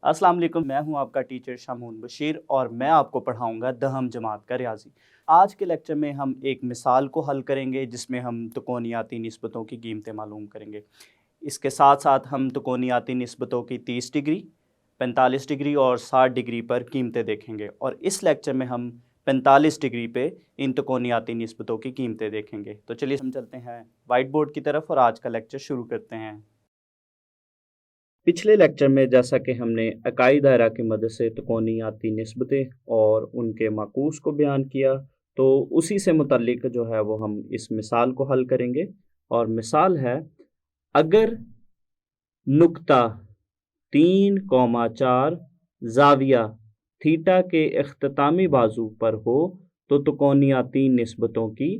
अस्सलाम वालेकुम, मैं हूं आपका टीचर शामून बशीर और मैं आपको पढ़ाऊंगा दहम जमात का रियाजी। आज के लेक्चर में हम एक मिसाल को हल करेंगे जिसमें हम त्रिकोणियाती निस्बतों की कीमतें मालूम करेंगे। इसके साथ साथ हम त्रिकोणियाती निस्बतों की 30 डिग्री, 45 डिग्री और 60 डिग्री पर कीमतें देखेंगे और इस लेक्चर में हम 45 डिग्री पे इन त्रिकोणियाती निस्बतों की कीमतें देखेंगे। तो चलिए हम चलते हैं वाइट बोर्ड की तरफ और आज का लेक्चर शुरू करते हैं। पिछले लेक्चर में जैसा कि हमने इकाई दायरा की मदद से त्रिकोणियाती निस्बतें और उनके माकूस को बयान किया, तो उसी से मुतल्लिक जो है वो हम इस मिसाल को हल करेंगे। और मिसाल है, अगर नुक्ता 3,4 ज़ाविया थीटा के इख्तितामी बाजू पर हो तो त्रिकोणियाती निस्बतों की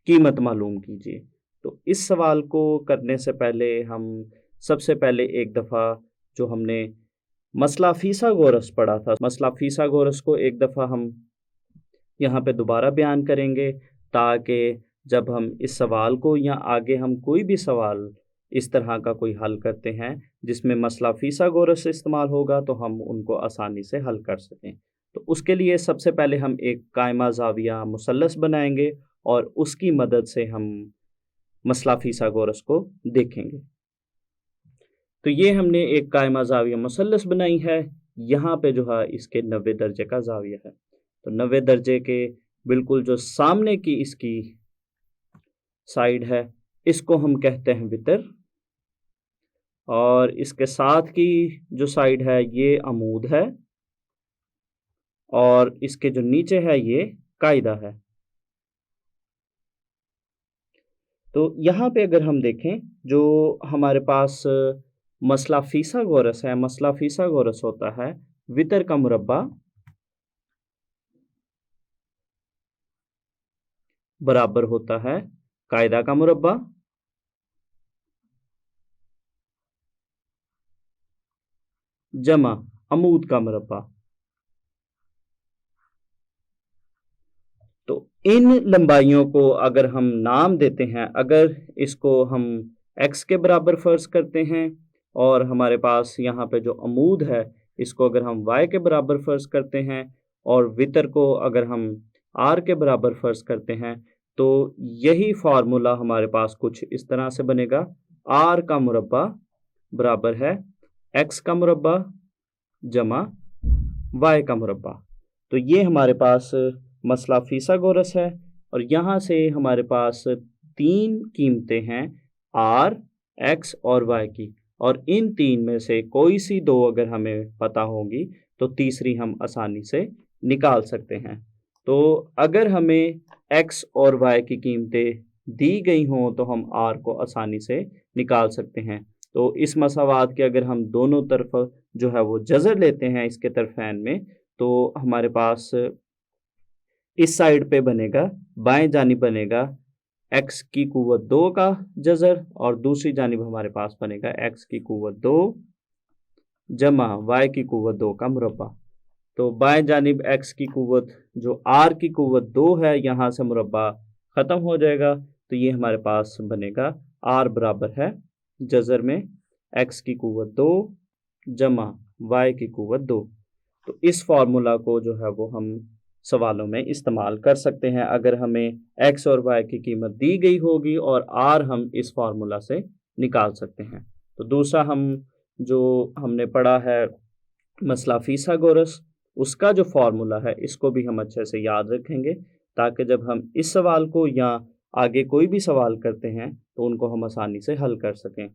कीमत मालूम कीजिए। तो इस सवाल को करने से पहले हम सबसे पहले एक दफ़ा जो हमने मसला फीसागोरस पढ़ा था, मसला फीसागोरस को एक दफ़ा हम यहाँ पे दोबारा बयान करेंगे, ताकि जब हम इस सवाल को या आगे हम कोई भी सवाल इस तरह का कोई हल करते हैं जिसमें मसला फीसागोरस इस्तेमाल होगा तो हम उनको आसानी से हल कर सकें। तो उसके लिए सबसे पहले हम एक कायमा ज़ाविया मुसल्लस बनाएंगे और उसकी मदद से हम मसला फीसागोरस को देखेंगे। तो ये हमने एक कायमा ज़ाविया मुसल्लस बनाई है। यहाँ पे जो है इसके 90 दर्जे का ज़ाविया है। तो 90 दर्जे के बिल्कुल जो सामने की इसकी साइड है, इसको हम कहते हैं वितर, और इसके साथ की जो साइड है ये अमूद है, और इसके जो नीचे है ये कायदा है। तो यहाँ पे अगर हम देखें, जो हमारे पास मसला फीसागोरस है, मसला फीसागोरस होता है वितर का मुरब्बा बराबर होता है कायदा का मुरब्बा जमा अमूद का मुरब्बा। तो इन लंबाइयों को अगर हम नाम देते हैं, अगर इसको हम x के बराबर फर्ज करते हैं और हमारे पास यहाँ पे जो अमूद है इसको अगर हम y के बराबर फर्ज करते हैं और वितर को अगर हम r के बराबर फर्ज करते हैं, तो यही फार्मूला हमारे पास कुछ इस तरह से बनेगा। r का मुरब्बा बराबर है x का मुरब्बा जमा y का मुरब्बा। तो ये हमारे पास मसला फीसागोरस है और यहाँ से हमारे पास तीन कीमतें हैं r, x और y की, और इन तीन में से कोई सी दो अगर हमें पता होंगी तो तीसरी हम आसानी से निकाल सकते हैं। तो अगर हमें x और y की कीमतें दी गई हों तो हम r को आसानी से निकाल सकते हैं। तो इस मसावात के अगर हम दोनों तरफ जो है वो जज़र लेते हैं इसके तरफ़ैन में, तो हमारे पास इस साइड पे बनेगा, बाएं जानिब बनेगा x की कुव्वत 2 का जज़र और दूसरी जानिब हमारे पास बनेगा x की कुव्वत 2 जमा y की कुव्वत 2 का मुरब्बा। तो बाएं जानिब x की कुव्वत जो r की कुव्वत 2 है, यहाँ से मुरब्बा ख़त्म हो जाएगा, तो ये हमारे पास बनेगा r बराबर है जज़र में x की कुव्वत 2 जमा y की कुव्वत 2। तो इस फार्मूला को जो है वो हम सवालों में इस्तेमाल कर सकते हैं अगर हमें x और y की कीमत दी गई होगी और r हम इस फार्मूला से निकाल सकते हैं। तो दूसरा हम जो हमने पढ़ा है मसला फीसागोरस, उसका जो फार्मूला है इसको भी हम अच्छे से याद रखेंगे, ताकि जब हम इस सवाल को या आगे कोई भी सवाल करते हैं तो उनको हम आसानी से हल कर सकें।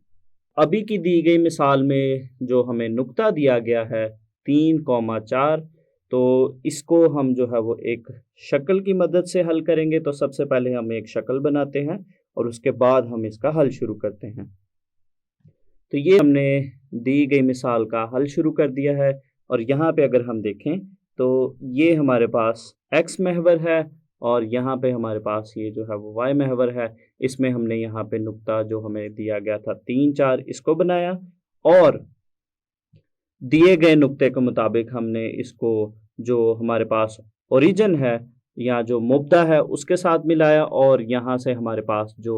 अभी की दी गई मिसाल में जो हमें नुक्ता दिया गया है 3,4, तो इसको हम जो है वो एक शक्ल की मदद से हल करेंगे। तो सबसे पहले हम एक शक्ल बनाते हैं और उसके बाद हम इसका हल शुरू करते हैं। तो ये हमने दी गई मिसाल का हल शुरू कर दिया है और यहाँ पे अगर हम देखें तो ये हमारे पास x महवर है और यहाँ पे हमारे पास ये जो है वो y महवर है। इसमें हमने यहाँ पे नुक्ता जो हमें दिया गया था 3,4 इसको बनाया और दिए गए नुक्ते के मुताबिक हमने इसको जो हमारे पास ओरिजिन है या जो मुब्दा है उसके साथ मिलाया, और यहाँ से हमारे पास जो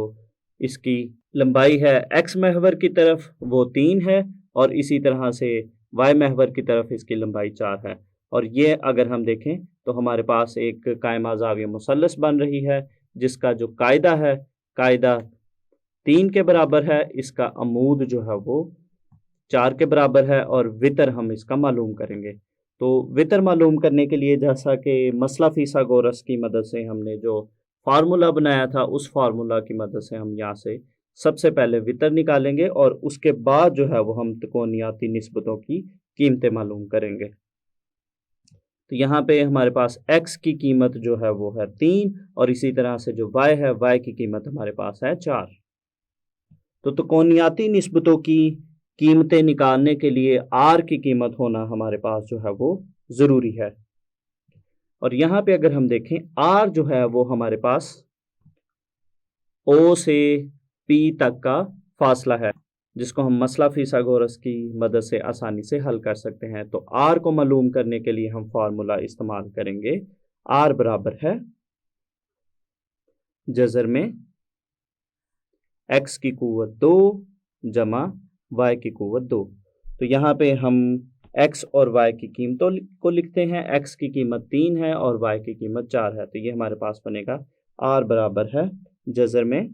इसकी लंबाई है x महवर की तरफ वो 3 है और इसी तरह से y महवर की तरफ इसकी लंबाई 4 है। और ये अगर हम देखें तो हमारे पास एक कायमा ज़ाविया मुसल्लस बन रही है, जिसका जो कायदा है, कायदा 3 के बराबर है, इसका अमूद जो है वो 4 के बराबर है, और वितर हम इसका मालूम करेंगे। तो वितर मालूम करने के लिए जैसा कि मसला फिसागोरस की मदद से हमने जो फार्मूला बनाया था, उस फार्मूला की मदद से हम यहाँ से सबसे पहले वितर निकालेंगे और उसके बाद जो है वो हम त्रिकोणियाती निस्बतों की कीमतें मालूम करेंगे। तो यहाँ पे हमारे पास x की कीमत जो है वो है 3, और इसी तरह से जो y है, y की कीमत हमारे पास है 4। तो त्रिकोणियाती निस्बतों की कीमतें निकालने के लिए r की कीमत होना हमारे पास जो है वो ज़रूरी है। और यहाँ पे अगर हम देखें, r जो है वो हमारे पास O से P तक का फासला है, जिसको हम मसला फिसागोरस की मदद से आसानी से हल कर सकते हैं। तो r को मालूम करने के लिए हम फार्मूला इस्तेमाल करेंगे। r बराबर है जज़र में x की कुव्वत 2 जमा y की कुव्वत 2। तो यहाँ पे हम x और y की कीमतों को लिखते हैं। x की कीमत 3 है और y की कीमत 4 है। तो ये हमारे पास बनेगा r बराबर है जज़र में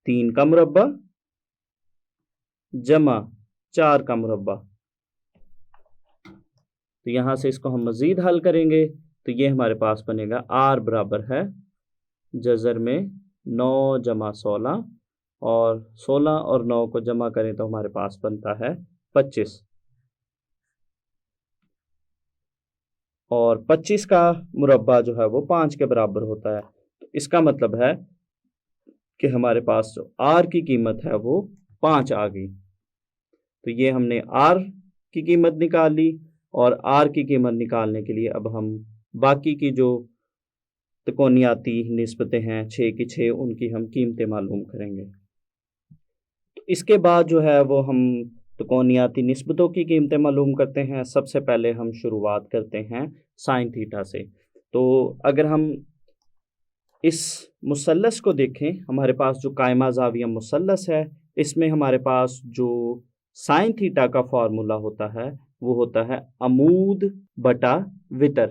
3 का मुरब्बा जमा 4 का मुरब्बा। तो यहाँ से इसको हम मज़ीद हल करेंगे तो ये हमारे पास बनेगा r बराबर है जज़र में 9 जमा 16, और 16 और 9 को जमा करें तो हमारे पास बनता है 25, और 25 का मुरब्बा जो है वो 5 के बराबर होता है। तो इसका मतलब है कि हमारे पास जो r की कीमत है वो 5 आ गई। तो ये हमने r की कीमत निकाल ली, और r की कीमत निकालने के लिए अब हम बाकी की जो त्रिकोणियाती निस्बतें हैं 6 की 6, उनकी हम कीमतें मालूम करेंगे। तो इसके बाद जो है वो हम त्रिकोणियाती निस्बतों की कीमतें मालूम करते हैं। सबसे पहले हम शुरुआत करते हैं साइन थीटा से। तो अगर हम इस मुसल्लस को देखें, हमारे पास जो कायमा ज़ाविया मुसल्लस है, इसमें हमारे पास जो साइन थीटा का फार्मूला होता है वो होता है अमूद बटा वितर।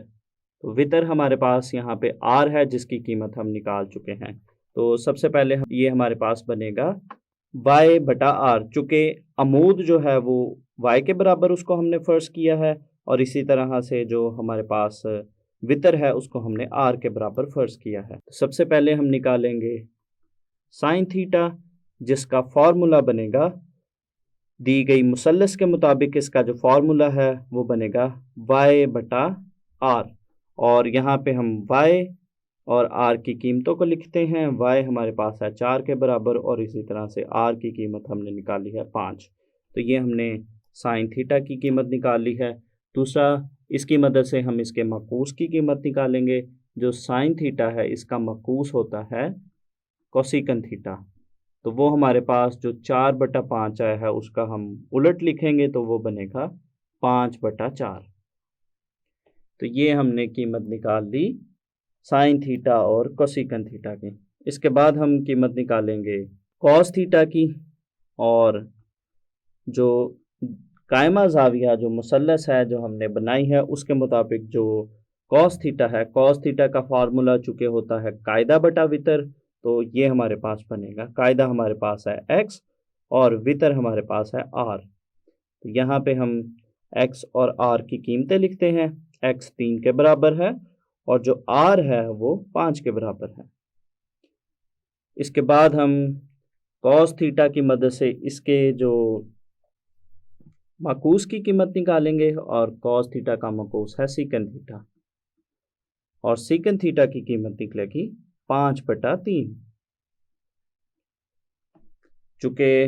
तो वितर हमारे पास यहाँ पे r है, जिसकी कीमत हम निकाल चुके हैं। तो सबसे पहले ये हमारे पास बनेगा y बटा r, चूँकि अमूद जो है वो y के बराबर उसको हमने फ़र्ज़ किया है, और इसी तरह से जो हमारे पास वितर है उसको हमने r के बराबर फ़र्ज़ किया है। तो सबसे पहले हम निकालेंगे साइन थीटा, जिसका फार्मूला बनेगा, दी गई मुसल्लस के मुताबिक इसका जो फार्मूला है वो बनेगा y बटा r, और यहाँ पे हम y और r की कीमतों को लिखते हैं। y हमारे पास है 4 के बराबर, और इसी तरह से r की कीमत हमने निकाली है 5। तो ये हमने साइन थीटा की कीमत निकाल ली है। दूसरा, इसकी मदद से हम इसके मकूस की कीमत निकालेंगे। जो साइन थीटा है इसका मकूस होता है कोसिकन थीटा। तो वो हमारे पास जो 4/5 आया है उसका हम उलट लिखेंगे तो वो बनेगा 5/4। तो ये हमने कीमत निकाल ली साइन थीटा और कोसिकन थीटा की। इसके बाद हम कीमत निकालेंगे कॉस थीटा की, और जो कायमा ज़ाविया जो मुसल्लस है जो हमने बनाई है उसके मुताबिक जो कॉस थीटा है, कॉस थीटा का फार्मूला चूँकि होता है कायदा बटा वितर, तो ये हमारे पास बनेगा, कायदा हमारे पास है x और वितर हमारे पास है r। तो यहाँ पे हम x और r की कीमतें लिखते हैं। x 3 के बराबर है और जो r है वो 5 के बराबर है। इसके बाद हम कॉस थीटा की मदद से इसके जो माकूस की कीमत निकालेंगे, और कॉस थीटा का माकूस है सीकन थीटा, और सीकन थीटा की कीमत निकलेगी 5/3। चूँकि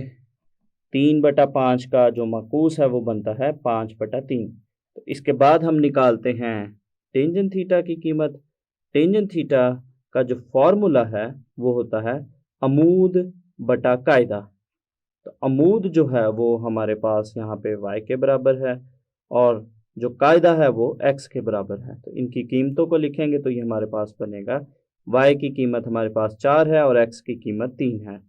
3/5 का जो माकूस है वो बनता है 5/3। तो इसके बाद हम निकालते हैं टेंजेंट थीटा की कीमत। टेंजेंट थीटा का जो फार्मूला है वो होता है अमूद बटा कायदा। तो अमूद जो है वो हमारे पास यहाँ पे y के बराबर है, और जो कायदा है वो x के बराबर है। तो इनकी कीमतों को लिखेंगे तो ये हमारे पास बनेगा, y की कीमत हमारे पास 4 है और x की कीमत 3 है।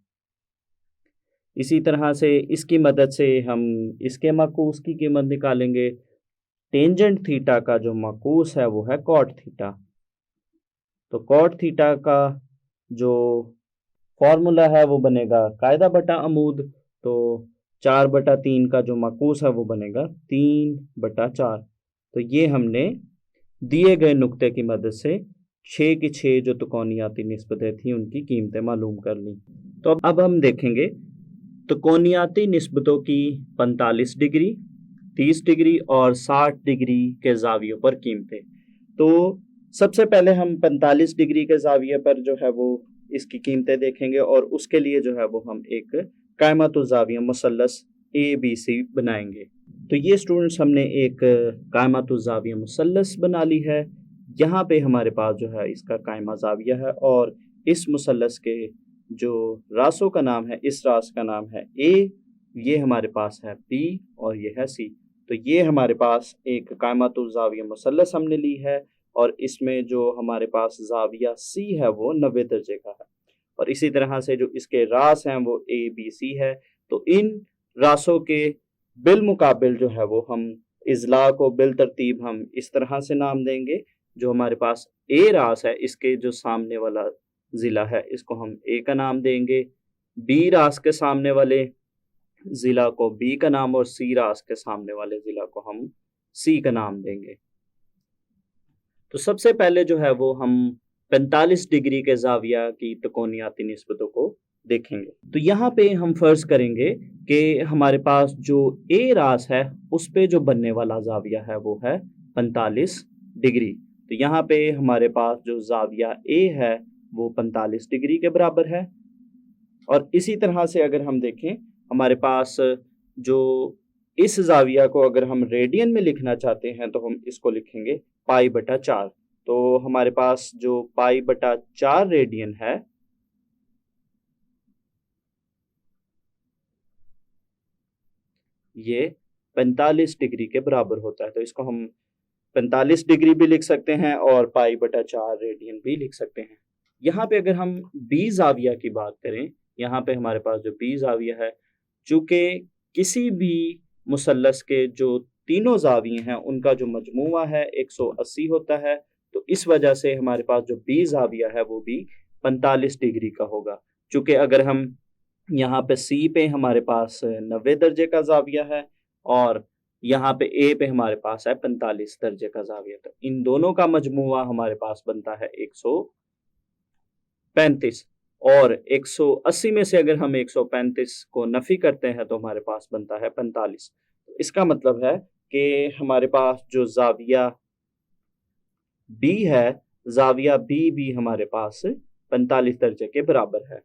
इसी तरह से इसकी मदद से हम इसके माकूस की कीमत निकालेंगे। टेंजेंट थीटा का जो माकूस है वो है कॉट थीटा। तो कॉट थीटा का जो फॉर्मूला है वो बनेगा कायदा बटा अमूद। तो 4/3 का जो माकूस है वो बनेगा 3/4। तो ये हमने दिए गए नुक्ते की मदद से 6 की 6 जो त्रिकोणियाती निस्बतें थी उनकी कीमतें मालूम कर ली। तो अब हम देखेंगे त्रिकोणियाती निस्बतों की 45 डिग्री, 30 डिग्री और 60 डिग्री के ज़ावियों पर कीमतें। तो सबसे पहले हम 45 डिग्री के ज़ाविये पर जो है वो इसकी कीमतें देखेंगे और उसके लिए जो है वो हम एक कायमतुज़्ज़ाविया मुसल्लस ABC बनाएंगे। तो ये स्टूडेंट्स हमने एक कायमतुज़्ज़ाविया मुसल्लस बना ली है। यहाँ पे हमारे पास जो है इसका कायमा ज़ाविया है और इस मुसल्लस के जो रासों का नाम है, इस रास का नाम है A, ये हमारे पास है B और ये है C। तो ये हमारे पास एक कायमतुज़्ज़ाविया मुसल्लस हमने ली है और इसमें जो हमारे पास ज़ाविया C है वो 90 दर्जे का है और इसी तरह से जो इसके रास हैं वो ABC है। तो इन रासों के बिल मुकाबिल जो है वो हम इज़ला को बिल तरतीब हम इस तरह से नाम देंगे। जो हमारे पास A रास है इसके जो सामने वाला ज़िला है इसको हम A का नाम देंगे, B रास के सामने वाले ज़िला को B का नाम और C रास के सामने वाले ज़िला को हम C का नाम देंगे। तो सबसे पहले जो है वो हम 45 डिग्री के ज़ाविया की त्रिकोणियाती निस्बतों को देखेंगे। तो यहाँ पे हम फर्ज करेंगे कि हमारे पास जो A रास है उस पे जो बनने वाला ज़ाविया है वो है 45 डिग्री। तो यहाँ पे हमारे पास जो ज़ाविया A है वो 45 डिग्री के बराबर है और इसी तरह से अगर हम देखें हमारे पास जो इस ज़ाविया को अगर हम रेडियन में लिखना चाहते हैं तो हम इसको लिखेंगे π/4। तो हमारे पास जो π/4 रेडियन है ये 45 डिग्री के बराबर होता है। तो इसको हम 45 डिग्री भी लिख सकते हैं और π/4 रेडियन भी लिख सकते हैं। यहाँ पे अगर हम B ज़ाविया की बात करें, यहाँ पे हमारे पास जो B ज़ाविया है, चूँकि किसी भी मुसल्लस के जो तीनों ज़ाविये हैं उनका जो मजमूआ है 180 होता है, तो इस वजह से हमारे पास जो B ज़ाविया है वो भी 45 डिग्री का होगा। चूँकि अगर हम यहाँ पे C पे हमारे पास 90 दर्जे का ज़ाविया है और यहाँ पे A पे हमारे पास है 45 दर्जे का ज़ाविया। तो इन दोनों का मजमूआ हमारे पास बनता है 135 और 180 में से अगर हम 135 को नफ़ी करते हैं तो हमारे पास बनता है 45। तो इसका मतलब है कि हमारे पास जो ज़ाविया B है, ज़ाविया B भी हमारे पास 45 दर्जे के बराबर है।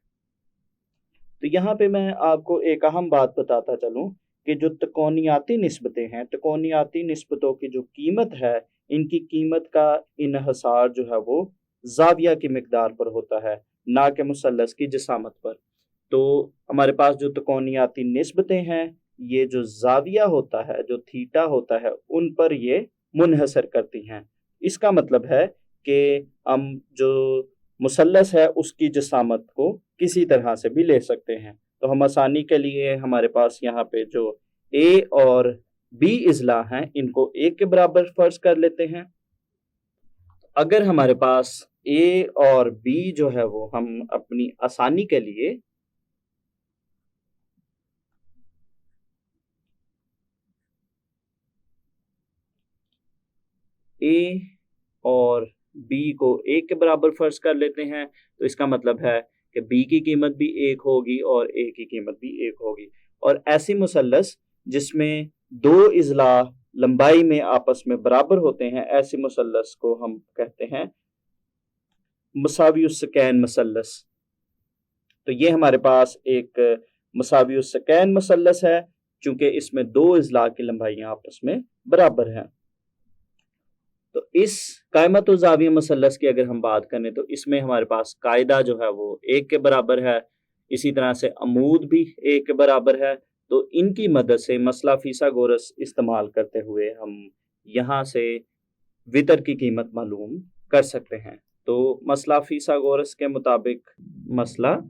तो यहाँ पे मैं आपको एक अहम बात बताता चलूँ कि जो त्रिकोणियाती निस्बतें हैं, त्रिकोणियाती निस्बतों की जो कीमत है, इनकी कीमत का इन्हसार जो है वो ज़ाविया की मिकदार पर होता है, ना कि मुसल्लस की जिसामत पर। तो हमारे पास जो त्रिकोणियाती निस्बतें हैं, ये जो ज़ाविया होता है, जो थीटा होता है, उन पर ये मुनहसर करती हैं। इसका मतलब है कि हम जो मुसल्लस है उसकी जिसामत को किसी तरह से भी ले सकते हैं। तो हम आसानी के लिए हमारे पास यहाँ पे जो A और B इज़ला हैं इनको 1 के बराबर फर्ज कर लेते हैं। अगर हमारे पास A और B जो है वो हम अपनी आसानी के लिए A और B को 1 के बराबर फर्ज कर लेते हैं, तो इसका मतलब है कि B की कीमत भी 1 होगी और A की कीमत भी 1 होगी। और ऐसी मुसल्लस जिसमें दो इज़ला लंबाई में आपस में बराबर होते हैं, ऐसी मुसल्लस को हम कहते हैं मुसावियुस्सकैन मुसल्लस। तो ये हमारे पास एक मुसावियुस्सकैन मुसल्लस है, चूंकि इसमें दो इज़ला की लंबाइयाँ आपस में बराबर हैं। तो इस कायमतुज़्ज़ाविया मुसल्लस की अगर हम बात करें तो इसमें हमारे पास कायदा जो है वो 1 के बराबर है, इसी तरह से अमूद भी 1 के बराबर है। तो इनकी मदद से मसला फिसागोरस इस्तेमाल करते हुए हम यहाँ से वितर की कीमत मालूम कर सकते हैं। तो मसला फिसागोरस के मुताबिक मसला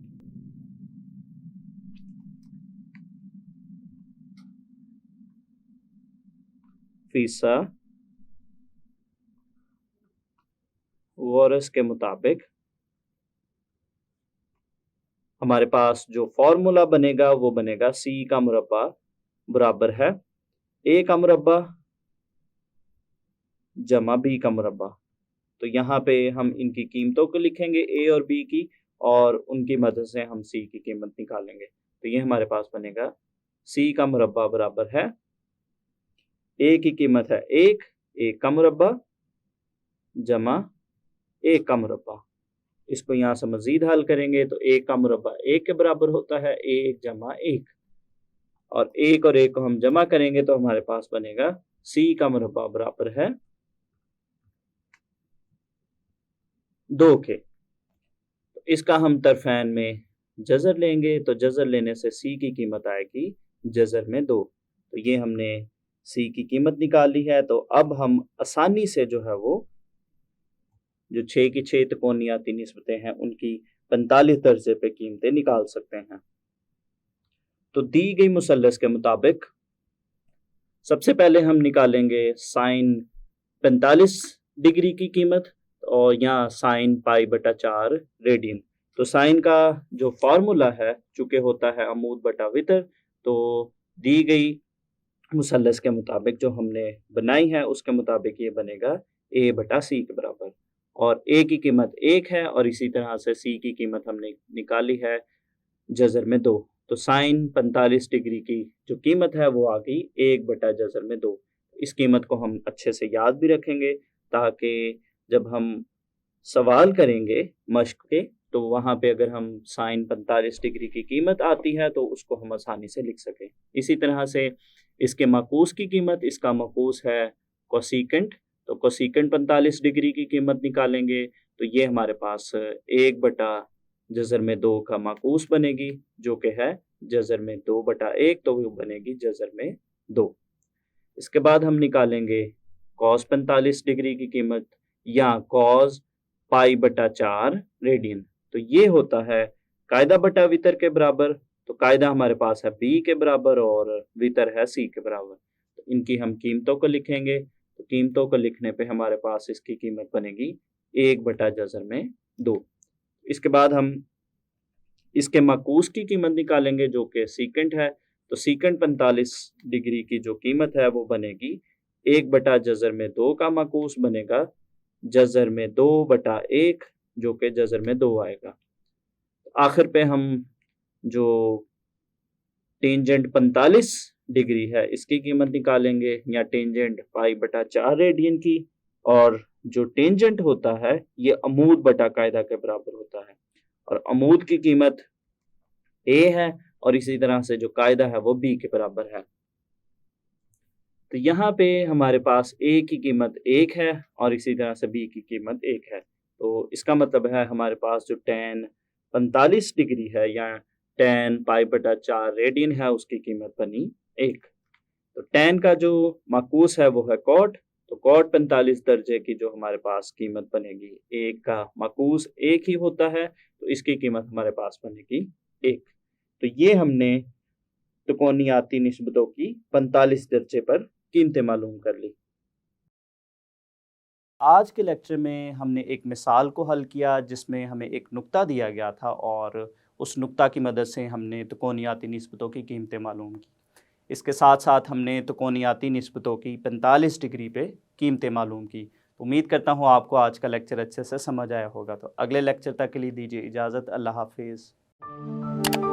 फीसा वॉरस के मुताबिक हमारे पास जो फॉर्मूला बनेगा वो बनेगा c का मुरब्बा बराबर है a का मुरब्बा जमा b का मुरब्बा। तो यहाँ पे हम इनकी कीमतों को लिखेंगे a और b की, और उनकी मदद से हम c की कीमत निकालेंगे। तो ये हमारे पास बनेगा c का मुरब्बा बराबर है a की कीमत है 1 का मुरब्बा जमा 1 का मुरब्बा। इसको यहाँ से मजीद हल करेंगे तो 1 का मुरब्बा 1 के बराबर होता है 1 जमा 1, और 1 और 1 को हम जमा करेंगे तो हमारे पास बनेगा c का मुरब्बा बराबर है 2 के। तो इसका हम तरफैन में जज़र लेंगे, तो जज़र लेने से c की कीमत आएगी जज़र में 2। तो ये हमने c की कीमत निकाल ली है। तो अब हम आसानी से जो है वो जो 6 की 6 त्रिकोणीयाती निस्बतें हैं उनकी 45 दर्जे पे कीमतें निकाल सकते हैं। तो दी गई मुसल्लस के मुताबिक सबसे पहले हम निकालेंगे साइन 45 डिग्री की कीमत, और यहाँ साइन पाई बटा 4 रेडियन। तो साइन का जो फार्मूला है चूंकि होता है अमूद बटा वितर, तो दी गई मुसल्लस के मुताबिक जो हमने बनाई है उसके मुताबिक ये बनेगा a बटा c के बराबर, और a की कीमत 1 है और इसी तरह से c की कीमत हमने निकाली है जज़र में 2। तो साइन 45 डिग्री की जो कीमत है वो आ गई 1 बटा जज़र में 2। इस कीमत को हम अच्छे से याद भी रखेंगे ताकि जब हम सवाल करेंगे मश्क के तो वहाँ पे अगर हम साइन 45 डिग्री की कीमत आती है तो उसको हम आसानी से लिख सकें। इसी तरह से इसके माकूस की कीमत, इसका माकूस है कोसिकेंट, तो कोसिकेंट 45 डिग्री की कीमत निकालेंगे तो ये हमारे पास 1 बटा जज़र में 2 का माकूस बनेगी जो कि है जज़र में 2 बटा 1, तो वो बनेगी जज़र में 2। इसके बाद हम निकालेंगे कॉस 45 डिग्री की कीमत या कॉस पाई बटा 4 रेडियन। तो ये होता है कायदा बटा वितर के बराबर। तो कायदा हमारे पास है b के बराबर और वितर है c के बराबर। तो इनकी हम कीमतों को लिखेंगे, तो कीमतों को लिखने पे हमारे पास इसकी कीमत बनेगी 1 बटा जज़र में 2। इसके बाद हम इसके माकूस की कीमत निकालेंगे जो कि सीकेंट है। तो सीकेंट 45 डिग्री की जो कीमत है वो बनेगी 1 बटा जज़र में 2 का माकूस बनेगा जज़र में 2 बटा 1 जो कि जज़र में 2 आएगा। आखिर पे हम जो टेंजेंट 45 डिग्री है इसकी कीमत निकालेंगे या टेंजेंट पाई बटा 4 रेडियन की, और जो टेंजेंट होता है ये अमूद बटा कायदा के बराबर होता है, और अमूद की कीमत a है और इसी तरह से जो कायदा है वो b के बराबर है। तो यहाँ पे हमारे पास a की कीमत 1 है और इसी तरह से b की कीमत 1 है। तो इसका मतलब है हमारे पास जो tan 45 डिग्री है या tan पाई बटा 4 रेडियन है उसकी कीमत बनी 1। तो tan का जो माकूस है वो है कॉट, तो कॉट 45 दर्जे की जो हमारे पास कीमत बनेगी 1 का माकूस 1 ही होता है, तो इसकी कीमत हमारे पास बनेगी 1। तो ये हमने त्रिकोणीयाती निस्बतों की 45 दर्जे पर कीमतें मालूम कर ली। आज के लेक्चर में हमने एक मिसाल को हल किया जिसमें हमें एक नुक्ता दिया गया था और उस नुक्ता की मदद से हमने त्रिकोणीयाती निस्बतों की कीमतें मालूम की। इसके साथ साथ हमने त्रिकोणीयाती निस्बतों की 45 डिग्री पे कीमतें मालूम की। उम्मीद करता हूँ आपको आज का लेक्चर अच्छे से समझ आया होगा। तो अगले लेक्चर तक के लिए दीजिए इजाज़त। अल्लाह हाफिज़।